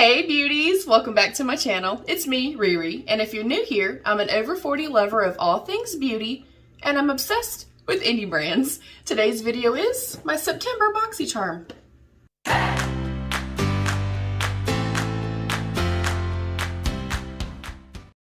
Hey beauties, welcome back to my channel. It's me, Riri, and if you're new here, I'm an over 40 lover of all things beauty, and I'm obsessed with indie brands. Today's video is my September Boxycharm.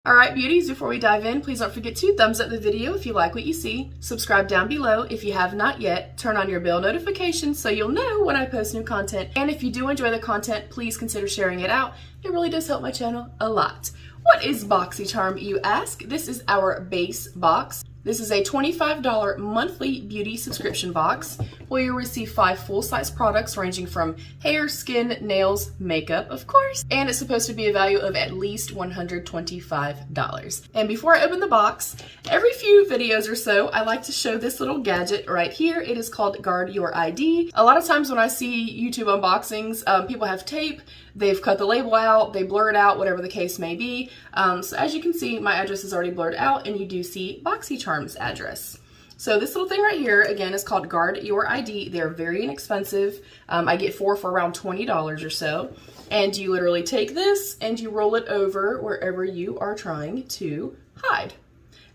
Alright beauties, before we dive in, please don't forget to thumbs up the video if you like what you see, subscribe down below if you have not yet, turn on your bell notifications so you'll know when I post new content, and if you do enjoy the content, please consider sharing it out. It really does help my channel a lot. What is Boxycharm, you ask? This is our base box. This is a $25 monthly beauty subscription box where you'll receive 5 full-size products ranging from hair, skin, nails, makeup, of course, and it's supposed to be a value of at least $125. And before I open the box, every few videos or so, I like to show this little gadget right here. It is called Guard Your ID. A lot of times when I see YouTube unboxings, people have tape, they've cut the label out, they blur it out, whatever the case may be. So as you can see, my address is already blurred out and you do see Boxycharm's address. So this little thing right here, again, is called Guard Your ID. They're very inexpensive. I get 4 for around $20 or so. And you literally take this and you roll it over wherever you are trying to hide.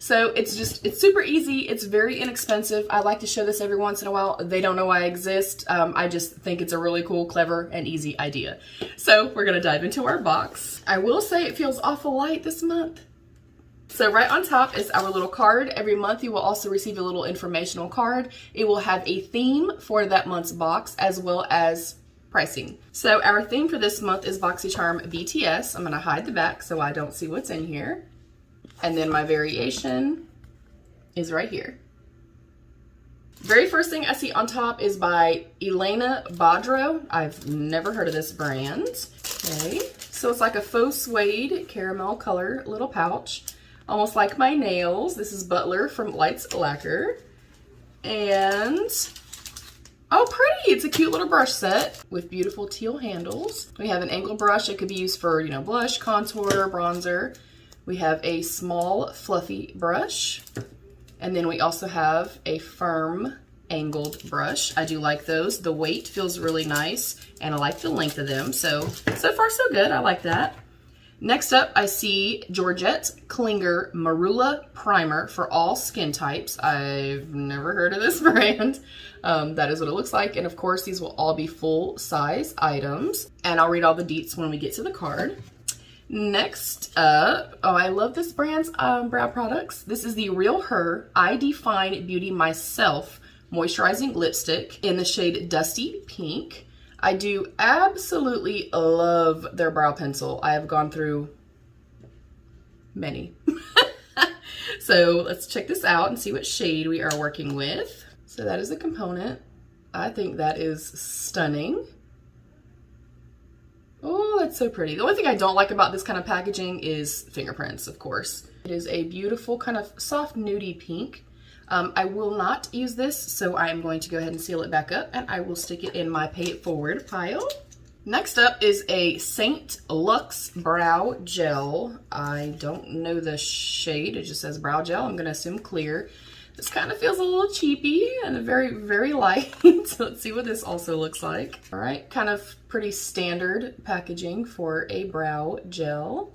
So it's super easy. It's very inexpensive. I like to show this every once in a while. They don't know I exist. I just think it's a really cool, clever, and easy idea. So we're gonna dive into our box. I will say it feels awful light this month. So right on top is our little card. Every month you will also receive a little informational card. It will have a theme for that month's box as well as pricing. So our theme for this month is Boxycharm BTS. I'm gonna hide the back so I don't see what's in here. And then my variation is right here. Very first thing I see on top is by Elena Badro. I've never heard of this brand. Okay, so it's like a faux suede caramel color little pouch. Almost like my nails. This is Butler from Lights Lacquer. And, oh pretty, it's a cute little brush set with beautiful teal handles. We have an angled brush. It could be used for, blush, contour, bronzer. We have a small fluffy brush. And then we also have a firm angled brush. I do like those. The weight feels really nice and I like the length of them. So far so good. I like that. Next up, I see Georgette Klinger Marula Primer for all skin types. I've never heard of this brand. That is what it looks like. And of course, these will all be full-size items. And I'll read all the deets when we get to the card. Next up, oh, I love this brand's brow products. This is the Real Her I Define Beauty Myself Moisturizing Lipstick in the shade Dusty Pink. I do absolutely love their brow pencil. I have gone through many. So let's check this out and see what shade we are working with. So that is a component. I think that is stunning. Oh, that's so pretty. The only thing I don't like about this kind of packaging is fingerprints, of course. It is a beautiful kind of soft nudie pink. I will not use this, so I'm going to go ahead and seal it back up and I will stick it in my pay it forward pile. Next up is a Saint Luxe Brow Gel. I don't know the shade, it just says brow gel. I'm gonna assume clear. This kind of feels a little cheapy and very, very light. So let's see what this also looks like. All right, kind of pretty standard packaging for a brow gel.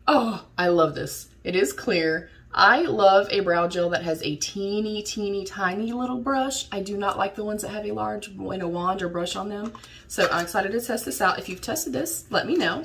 Oh, I love this. It is clear. I love a brow gel that has a teeny, tiny little brush. I do not like the ones that have a large wand or brush on them. So I'm excited to test this out. If you've tested this, let me know.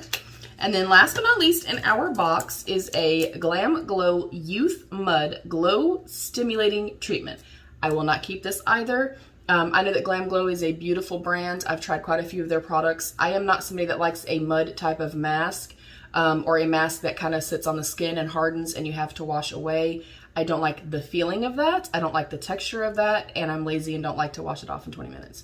And then last but not least in our box is a Glam Glow Youth Mud Glow Stimulating Treatment. I will not keep this either. I know that Glam Glow is a beautiful brand. I've tried quite a few of their products. I am not somebody that likes a mud type of mask. Or a mask that kind of sits on the skin and hardens and you have to wash away. I don't like the feeling of that. I don't like the texture of that. And I'm lazy and don't like to wash it off in 20 minutes.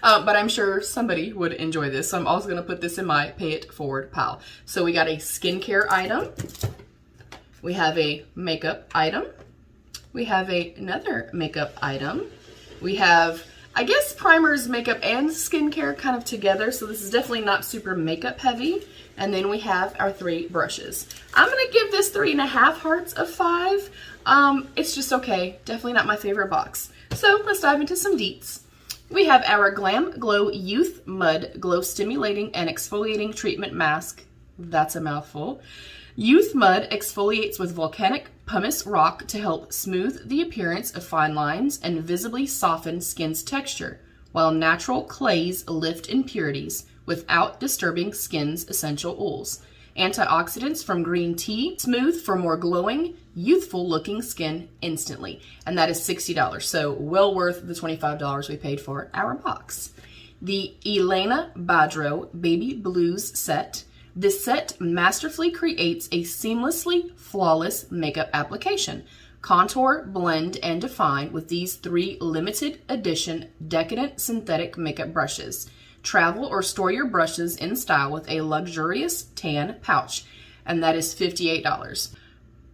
But I'm sure somebody would enjoy this. So I'm also going to put this in my pay it forward pile. So we got a skincare item. We have a makeup item. We have another makeup item. We have, I guess, primers, makeup, and skincare kind of together. So this is definitely not super makeup heavy. And then we have our 3 brushes. I'm going to give this 3.5 hearts of 5. It's just okay. Definitely not my favorite box. So let's dive into some deets. We have our Glam Glow Youth Mud Glow Stimulating and Exfoliating Treatment Mask. That's a mouthful. Youth Mud exfoliates with volcanic pumice rock to help smooth the appearance of fine lines and visibly soften skin's texture, while natural clays lift impurities without disturbing skin's essential oils. Antioxidants from green tea, smooth for more glowing, youthful-looking skin instantly. And that is $60, so well worth the $25 we paid for our box. The Elena Badro Baby Blues Set. This set masterfully creates a seamlessly flawless makeup application. Contour, blend, and define with these 3 limited edition decadent synthetic makeup brushes. Travel or store your brushes in style with a luxurious tan pouch, and that is $58.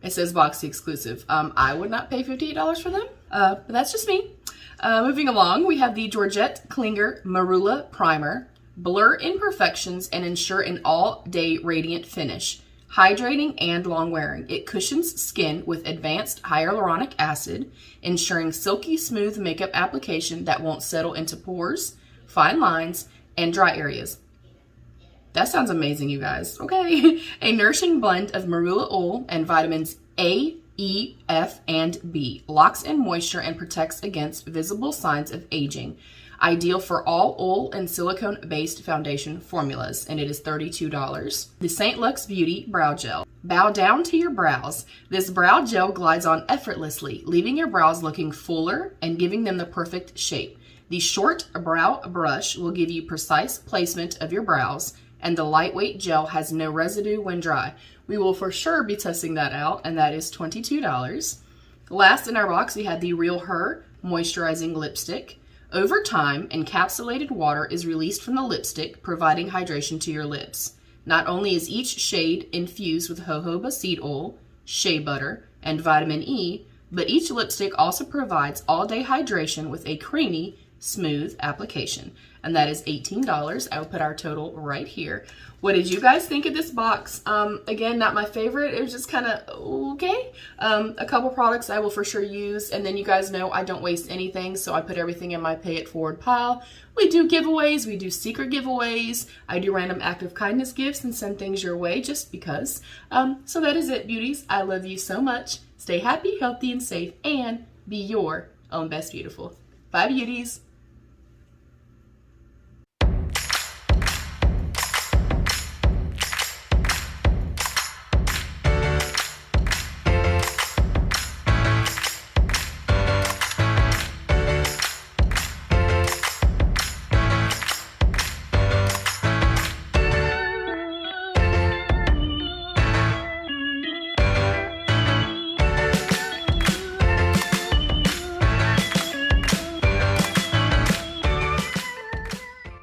It says Boxy exclusive. I would not pay $58 for them, but that's just me. Moving along, we have the Georgette Klinger Marula Primer. Blur imperfections and ensure an all-day radiant finish. Hydrating and long-wearing. It cushions skin with advanced hyaluronic acid, ensuring silky smooth makeup application that won't settle into pores, fine lines, and dry areas. That sounds amazing, you guys. Okay. A nourishing blend of marula oil and vitamins A, E, F, and B locks in moisture and protects against visible signs of aging. Ideal for all oil and silicone-based foundation formulas, and it is $32. The St. Luxe Beauty Brow Gel. Bow down to your brows. This brow gel glides on effortlessly, leaving your brows looking fuller and giving them the perfect shape. The short brow brush will give you precise placement of your brows, and the lightweight gel has no residue when dry. We will for sure be testing that out, and that is $22. Last in our box, we had the Real Her Moisturizing Lipstick. Over time, encapsulated water is released from the lipstick, providing hydration to your lips. Not only is each shade infused with jojoba seed oil, shea butter, and vitamin E, but each lipstick also provides all-day hydration with a creamy, smooth application. And that is $18. I will put our total right here. What did you guys think of this box? Again, not my favorite. It was just kind of okay. A couple products I will for sure use, and then you guys know I don't waste anything, so I put everything in my pay it forward pile. We do giveaways, we do secret giveaways, I do random act of kindness gifts and send things your way just because. So that is it, beauties. I love you so much. Stay happy, healthy, and safe, and be your own best beautiful. Bye, beauties.